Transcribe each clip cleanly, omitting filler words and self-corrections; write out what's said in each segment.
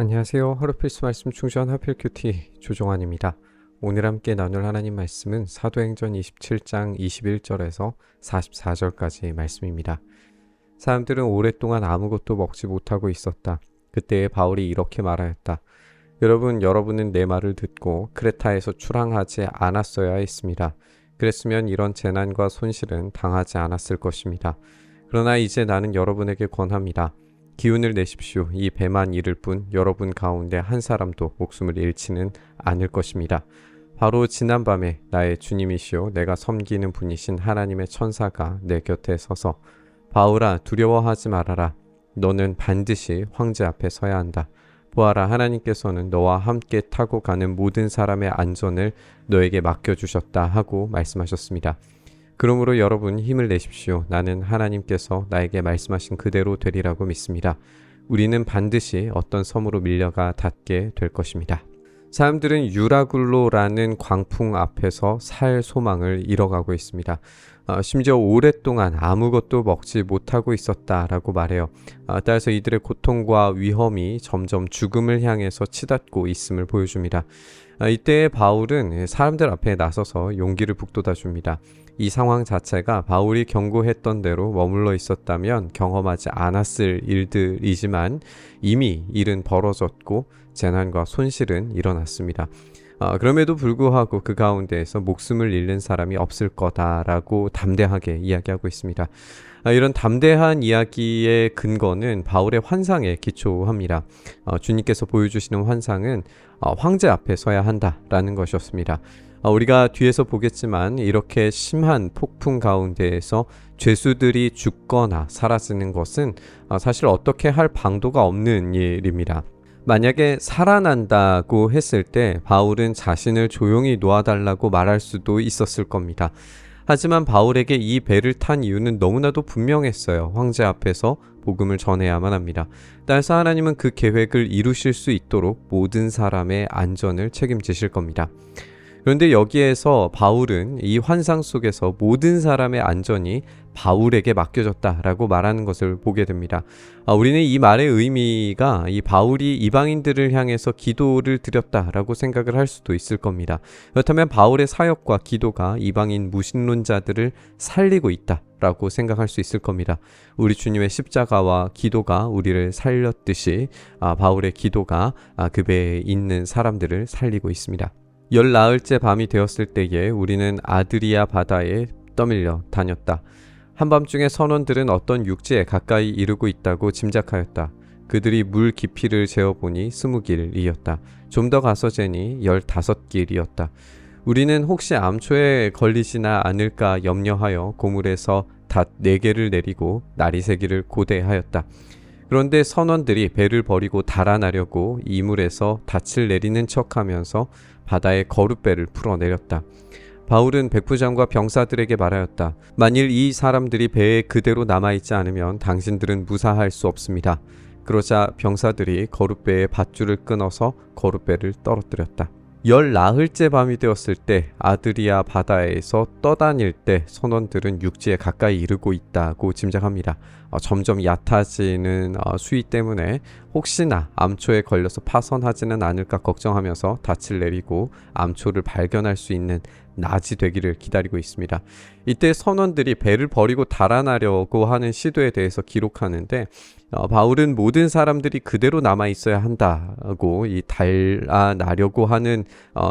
안녕하세요. 하루 필수 말씀 충전 하필 큐티 조종환입니다. 오늘 함께 나눌 하나님 말씀은 사도행전 27장 21절에서 44절까지 말씀입니다. 사람들은 오랫동안 아무것도 먹지 못하고 있었다. 그때 바울이 이렇게 말하였다. 여러분은 내 말을 듣고 크레타에서 출항하지 않았어야 했습니다. 그랬으면 이런 재난과 손실은 당하지 않았을 것입니다. 그러나 이제 나는 여러분에게 권합니다. 기운을 내십시오. 이 배만 잃을 뿐 여러분 가운데 한 사람도 목숨을 잃지는 않을 것입니다. 바로 지난밤에 나의 주님이시오 내가 섬기는 분이신 하나님의 천사가 내 곁에 서서 바울아 두려워하지 말아라. 너는 반드시 황제 앞에 서야 한다. 보아라 하나님께서는 너와 함께 타고 가는 모든 사람의 안전을 너에게 맡겨주셨다 하고 말씀하셨습니다. 그러므로 여러분 힘을 내십시오. 나는 하나님께서 나에게 말씀하신 그대로 되리라고 믿습니다. 우리는 반드시 어떤 섬으로 밀려가 닿게 될 것입니다. 사람들은 유라굴로라는 광풍 앞에서 살 소망을 잃어가고 있습니다. 심지어 오랫동안 아무것도 먹지 못하고 있었다라고 말해요. 따라서 이들의 고통과 위험이 점점 죽음을 향해서 치닫고 있음을 보여줍니다. 이때 바울은 사람들 앞에 나서서 용기를 북돋아 줍니다. 이 상황 자체가 바울이 경고했던 대로 머물러 있었다면 경험하지 않았을 일들이지만 이미 일은 벌어졌고 재난과 손실은 일어났습니다. 그럼에도 불구하고 그 가운데에서 목숨을 잃는 사람이 없을 거다라고 담대하게 이야기하고 있습니다. 이런 담대한 이야기의 근거는 바울의 환상에 기초합니다. 주님께서 보여주시는 환상은 황제 앞에 서야 한다라는 것이었습니다. 우리가 뒤에서 보겠지만 이렇게 심한 폭풍 가운데에서 죄수들이 죽거나 사라지는 것은 사실 어떻게 할 방도가 없는 일입니다. 만약에 살아난다고 했을 때 바울은 자신을 조용히 놓아달라고 말할 수도 있었을 겁니다. 하지만 바울에게 이 배를 탄 이유는 너무나도 분명했어요. 황제 앞에서 복음을 전해야만 합니다. 따라서 하나님은 그 계획을 이루실 수 있도록 모든 사람의 안전을 책임지실 겁니다. 그런데 여기에서 바울은 이 환상 속에서 모든 사람의 안전이 바울에게 맡겨졌다라고 말하는 것을 보게 됩니다. 우리는 이 말의 의미가 이 바울이 이방인들을 향해서 기도를 드렸다라고 생각을 할 수도 있을 겁니다. 그렇다면 바울의 사역과 기도가 이방인 무신론자들을 살리고 있다라고 생각할 수 있을 겁니다. 우리 주님의 십자가와 기도가 우리를 살렸듯이 바울의 기도가 그 배에 있는 사람들을 살리고 있습니다. 열 나흘째 밤이 되었을 때에 우리는 아드리아 바다에 떠밀려 다녔다. 한밤중에 선원들은 어떤 육지에 가까이 이르고 있다고 짐작하였다. 그들이 물 깊이를 재어보니 20길이었다. 좀 더 가서 재니 15길이었다. 우리는 혹시 암초에 걸리지나 않을까 염려하여 고물에서 닷 4개를 내리고 나리 새기를 고대하였다. 그런데 선원들이 배를 버리고 달아나려고 이물에서 닻을 내리는 척하면서 바다에 거룻배를 풀어내렸다. 바울은 백부장과 병사들에게 말하였다. 만일 이 사람들이 배에 그대로 남아있지 않으면 당신들은 무사할 수 없습니다. 그러자 병사들이 거룻배의 밧줄을 끊어서 거룻배를 떨어뜨렸다. 열 나흘째 밤이 되었을 때 아드리아 바다에서 떠다닐 때 선원들은 육지에 가까이 이르고 있다고 짐작합니다. 점점 얕아지는 수위 때문에 혹시나 암초에 걸려서 파손하지는 않을까 걱정하면서 닻을 내리고 암초를 발견할 수 있는 낮이 되기를 기다리고 있습니다. 이때 선원들이 배를 버리고 달아나려고 하는 시도에 대해서 기록하는데 바울은 모든 사람들이 그대로 남아 있어야 한다고 이 달아나려고 하는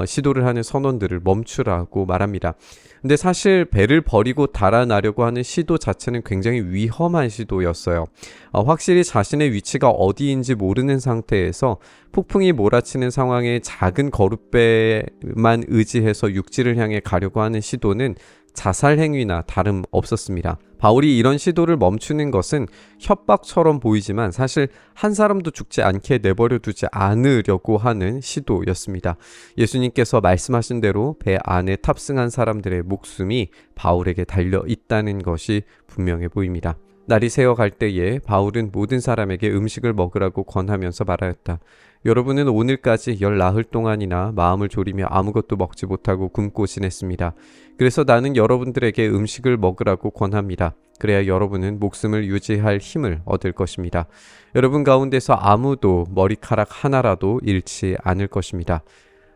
시도를 하는 선원들을 멈추라고 말합니다. 근데 사실 배를 버리고 달아나려고 하는 시도 자체는 굉장히 위험한 시도였어요. 확실히 자신의 위치가 어디인지 모르는 상태에서 폭풍이 몰아치는 상황에 작은 거룻배만 의지해서 육지를 향해 가려고 하는 시도는 자살 행위나 다름 없었습니다. 바울이 이런 시도를 멈추는 것은 협박처럼 보이지만 사실 한 사람도 죽지 않게 내버려 두지 않으려고 하는 시도였습니다. 예수님께서 말씀하신 대로 배 안에 탑승한 사람들의 목숨이 바울에게 달려 있다는 것이 분명해 보입니다. 날이 새어 갈 때에 바울은 모든 사람에게 음식을 먹으라고 권하면서 말하였다. 여러분은 오늘까지 열 나흘 동안이나 마음을 졸이며 아무것도 먹지 못하고 굶고 지냈습니다. 그래서 나는 여러분들에게 음식을 먹으라고 권합니다. 그래야 여러분은 목숨을 유지할 힘을 얻을 것입니다. 여러분 가운데서 아무도 머리카락 하나라도 잃지 않을 것입니다.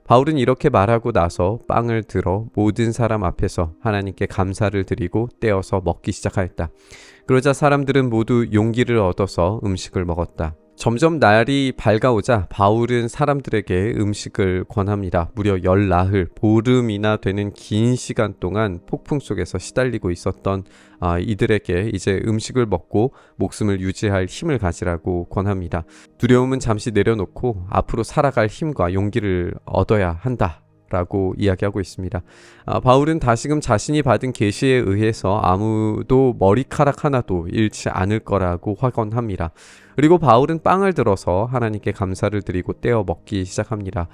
바울은 이렇게 말하고 나서 빵을 들어 모든 사람 앞에서 하나님께 감사를 드리고 떼어서 먹기 시작하였다. 그러자 사람들은 모두 용기를 얻어서 음식을 먹었다. 점점 날이 밝아오자 바울은 사람들에게 음식을 권합니다. 무려 10나흘, 보름이나 되는 긴 시간 동안 폭풍 속에서 시달리고 있었던 이들에게 이제 음식을 먹고 목숨을 유지할 힘을 가지라고 권합니다. 두려움은 잠시 내려놓고 앞으로 살아갈 힘과 용기를 얻어야 한다 라고 이야기하고 있습니다. 바울은 다시금 자신이 받은 계시에 의해서 아무도 머리카락 하나도 잃지 않을 거라고 확언합니다. 그리고 바울은 빵을 들어서 하나님께 감사를 드리고 떼어 먹기 시작합니다.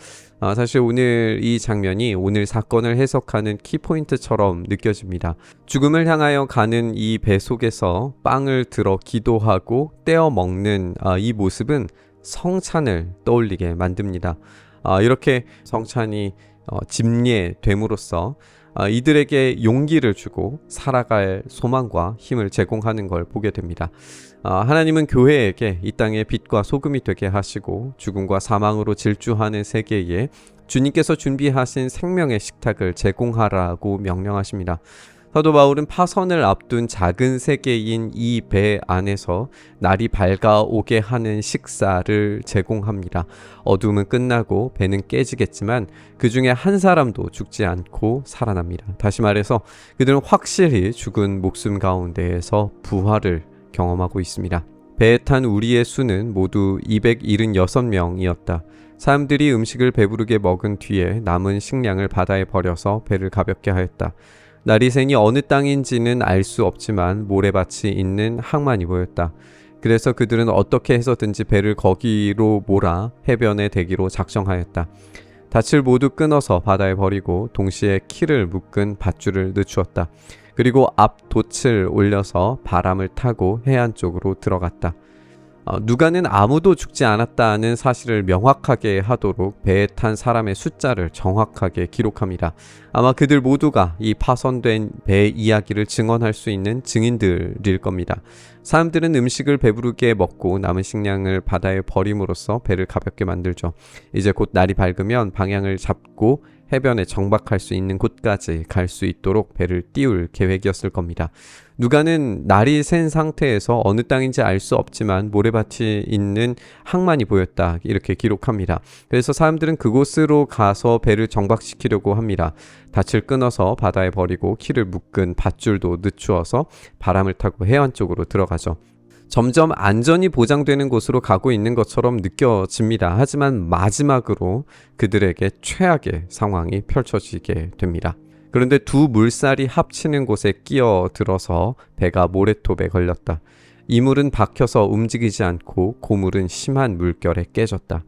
사실 오늘 이 장면이 오늘 사건을 해석하는 키포인트처럼 느껴집니다. 죽음을 향하여 가는 이 배 속에서 빵을 들어 기도하고 떼어 먹는 이 모습은 성찬을 떠올리게 만듭니다. 이렇게 성찬이 집례됨으로써 이들에게 용기를 주고 살아갈 소망과 힘을 제공하는 걸 보게 됩니다. 하나님은 교회에게 이 땅의 빛과 소금이 되게 하시고 죽음과 사망으로 질주하는 세계에 주님께서 준비하신 생명의 식탁을 제공하라고 명령하십니다. 사도 바울은 파선을 앞둔 작은 세계인 이 배 안에서 날이 밝아오게 하는 식사를 제공합니다. 어둠은 끝나고 배는 깨지겠지만 그 중에 한 사람도 죽지 않고 살아납니다. 다시 말해서 그들은 확실히 죽은 목숨 가운데에서 부활을 경험하고 있습니다. 배에 탄 우리의 수는 모두 276명이었다. 사람들이 음식을 배부르게 먹은 뒤에 남은 식량을 바다에 버려서 배를 가볍게 하였다. 날이 새니 어느 땅인지는 알 수 없지만 모래밭이 있는 항만이 보였다. 그래서 그들은 어떻게 해서든지 배를 거기로 몰아 해변에 대기로 작정하였다. 닻을 모두 끊어서 바다에 버리고 동시에 키를 묶은 밧줄을 늦추었다. 그리고 앞 돛을 올려서 바람을 타고 해안 쪽으로 들어갔다. 누가는 아무도 죽지 않았다는 사실을 명확하게 하도록 배에 탄 사람의 숫자를 정확하게 기록합니다. 아마 그들 모두가 이 파손된 배 이야기를 증언할 수 있는 증인들일 겁니다. 사람들은 음식을 배부르게 먹고 남은 식량을 바다에 버림으로써 배를 가볍게 만들죠. 이제 곧 날이 밝으면 방향을 잡고 해변에 정박할 수 있는 곳까지 갈 수 있도록 배를 띄울 계획이었을 겁니다. 누가는 날이 샌 상태에서 어느 땅인지 알 수 없지만 모래밭이 있는 항만이 보였다 이렇게 기록합니다. 그래서 사람들은 그곳으로 가서 배를 정박시키려고 합니다. 닻을 끊어서 바다에 버리고 키를 묶은 밧줄도 늦추어서 바람을 타고 해안 쪽으로 들어가죠. 점점 안전이 보장되는 곳으로 가고 있는 것처럼 느껴집니다. 하지만 마지막으로 그들에게 최악의 상황이 펼쳐지게 됩니다. 그런데 두 물살이 합치는 곳에 끼어들어서 배가 모래톱에 걸렸다. 이물은 박혀서 움직이지 않고 고물은 심한 물결에 깨졌다.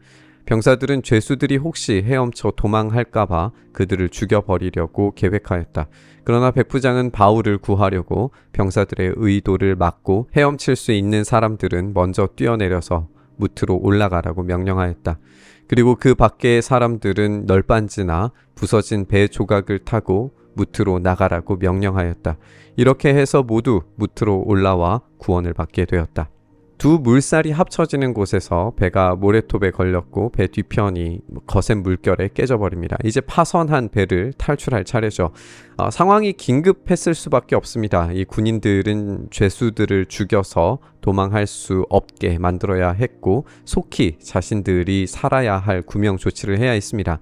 병사들은 죄수들이 혹시 헤엄쳐 도망할까봐 그들을 죽여버리려고 계획하였다. 그러나 백부장은 바울을 구하려고 병사들의 의도를 막고 헤엄칠 수 있는 사람들은 먼저 뛰어내려서 무트로 올라가라고 명령하였다. 그리고 그 밖의 사람들은 널빤지나 부서진 배 조각을 타고 무트로 나가라고 명령하였다. 이렇게 해서 모두 무트로 올라와 구원을 받게 되었다. 두 물살이 합쳐지는 곳에서 배가 모래톱에 걸렸고 배 뒤편이 거센 물결에 깨져버립니다. 이제 파선한 배를 탈출할 차례죠. 상황이 긴급했을 수밖에 없습니다. 이 군인들은 죄수들을 죽여서 도망할 수 없게 만들어야 했고 속히 자신들이 살아야 할 구명 조치를 해야 했습니다.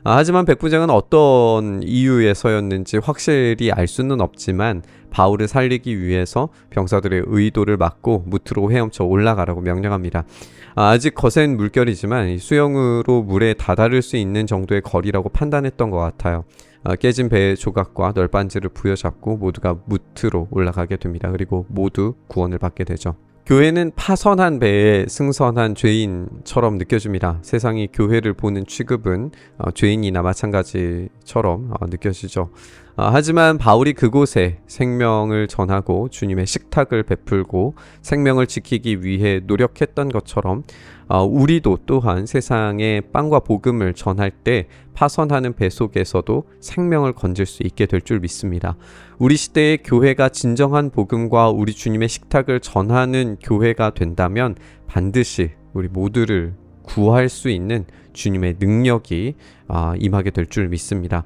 하지만 백부장은 어떤 이유에서였는지 확실히 알 수는 없지만 바울을 살리기 위해서 병사들의 의도를 막고 무트로 헤엄쳐 올라가라고 명령합니다. 아직 거센 물결이지만 수영으로 물에 다다를 수 있는 정도의 거리라고 판단했던 것 같아요. 깨진 배의 조각과 널빤지를 부여잡고 모두가 무트로 올라가게 됩니다. 그리고 모두 구원을 받게 되죠. 교회는 파선한 배에 승선한 죄인처럼 느껴집니다. 세상이 교회를 보는 취급은 죄인이나 마찬가지처럼 느껴지죠. 하지만 바울이 그곳에 생명을 전하고 주님의 식탁을 베풀고 생명을 지키기 위해 노력했던 것처럼 우리도 또한 세상에 빵과 복음을 전할 때 파선하는 배 속에서도 생명을 건질 수 있게 될 줄 믿습니다. 우리 시대의 교회가 진정한 복음과 우리 주님의 식탁을 전하는 교회가 된다면 반드시 우리 모두를 구할 수 있는 주님의 능력이 임하게 될 줄 믿습니다.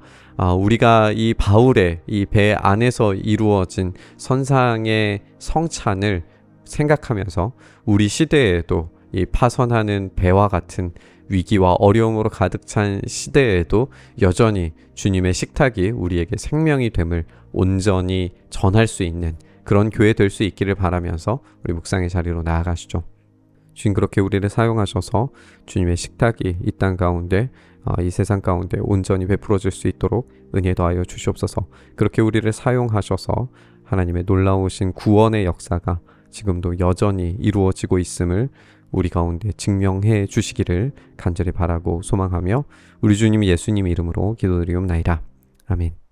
우리가 이 바울의 이 배 안에서 이루어진 선상의 성찬을 생각하면서 우리 시대에도 이 파선하는 배와 같은 위기와 어려움으로 가득 찬 시대에도 여전히 주님의 식탁이 우리에게 생명이 됨을 온전히 전할 수 있는 그런 교회 될 수 있기를 바라면서 우리 묵상의 자리로 나아가시죠. 주님 그렇게 우리를 사용하셔서 주님의 식탁이 이 땅 가운데 이 세상 가운데 온전히 베풀어질 수 있도록 은혜 더하여 주시옵소서. 그렇게 우리를 사용하셔서 하나님의 놀라우신 구원의 역사가 지금도 여전히 이루어지고 있음을 우리 가운데 증명해 주시기를 간절히 바라고 소망하며 우리 주님 예수님 이름으로 기도드리옵나이다. 아멘.